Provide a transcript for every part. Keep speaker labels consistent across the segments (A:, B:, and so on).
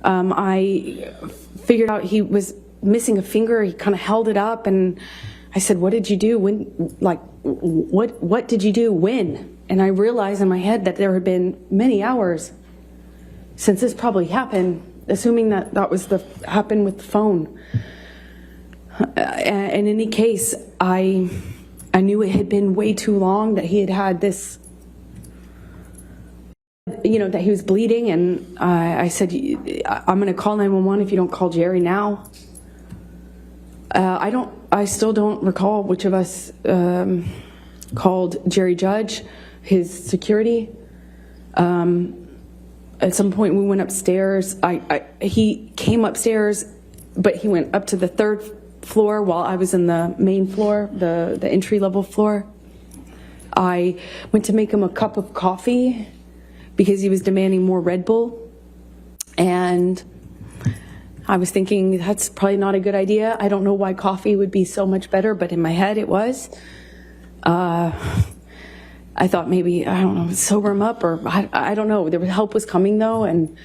A: I figured out he was missing a finger. He kind of held it up, and I said, "What did you do? When? Like, what did you do? When?" And I realized in my head that there had been many hours since this probably happened, assuming that that was happened with the phone. In any case, I knew it had been way too long, that he had this, that he was bleeding, and I said, "I'm going to call 911 if you don't call Jerry now." I still don't recall which of us called Jerry Judge, his security. At some point we went upstairs. He came upstairs, but he went up to the third floor while I was in the main floor, the entry-level floor. I went to make him a cup of coffee because he was demanding more Red Bull, and I was thinking that's probably not a good idea. I don't know why coffee would be so much better, but in my head it was. I thought maybe, I don't know, sober him up, or I don't know. Help was coming though, and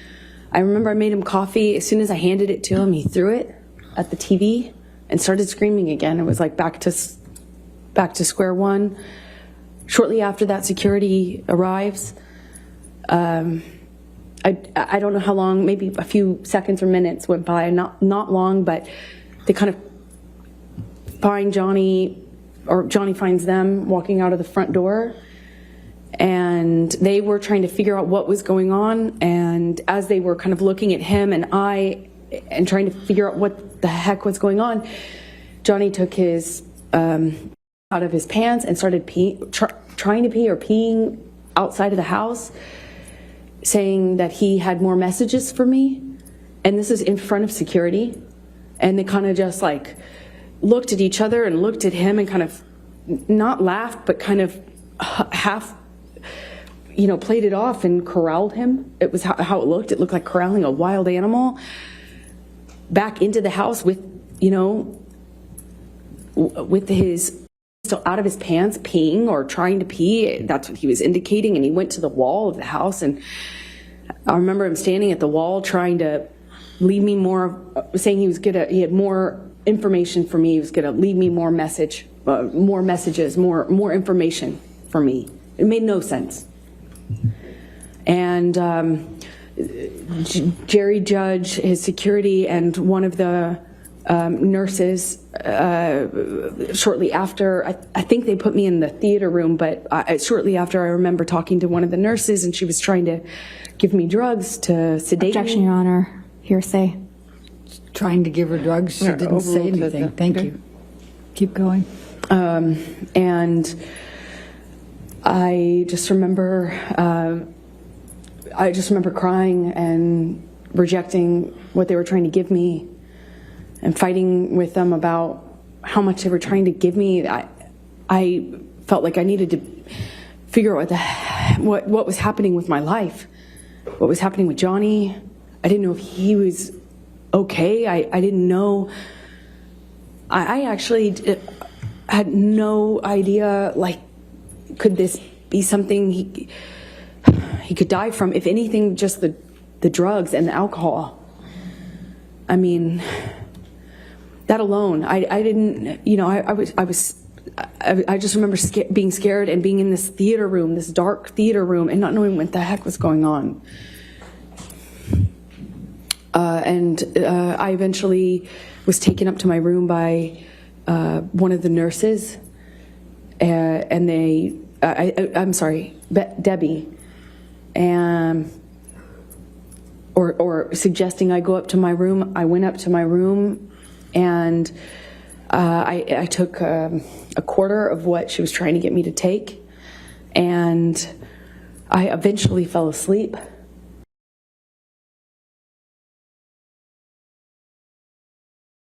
A: I remember I made him coffee. As soon as I handed it to him, he threw it at the TV and started screaming again. It was like back to square one. Shortly after that, security arrives. I don't know how long, maybe a few seconds or minutes went by, not long, but they kind of find Johnny, or Johnny finds them walking out of the front door, and they were trying to figure out what was going on. And as they were kind of looking at him and trying to figure out what the heck was going on, Johnny took his out of his pants and started trying to pee or peeing outside of the house, saying that he had more messages for me. And this is in front of security. And they kind of just like looked at each other and looked at him and kind of not laughed, but kind of half, played it off and corralled him. It was how it looked. It looked like corralling a wild animal back into the house with his still out of his pants, peeing or trying to pee. That's what he was indicating. And he went to the wall of the house, and I remember him standing at the wall trying to leave me more, saying he had more information for me. He was gonna leave me more messages, more information for me. It made no sense. And Jerry Judge, his security, and one of the nurses, shortly after, I think they put me in the theater room, but shortly after, I remember talking to one of the nurses, and she was trying to give me drugs to sedate me.
B: Objection, Your Honor. Hearsay.
C: Trying to give her drugs. She didn't say anything. Thank you. Keep going.
A: And I just remember crying and rejecting what they were trying to give me, and fighting with them about how much they were trying to give me. I felt like I needed to figure out what was happening with my life, what was happening with Johnny. I didn't know if he was okay. I didn't know. I actually had no idea, like, could this be something he could die from? If anything, just the drugs and the alcohol. I mean, that alone, I didn't, I just remember being scared and being in this theater room, this dark theater room, and not knowing what the heck was going on. I eventually was taken up to my room by one of the nurses, and I'm sorry, Debbie, or suggesting I go up to my room. I went up to my room, and I took a quarter of what she was trying to get me to take, and I eventually fell asleep.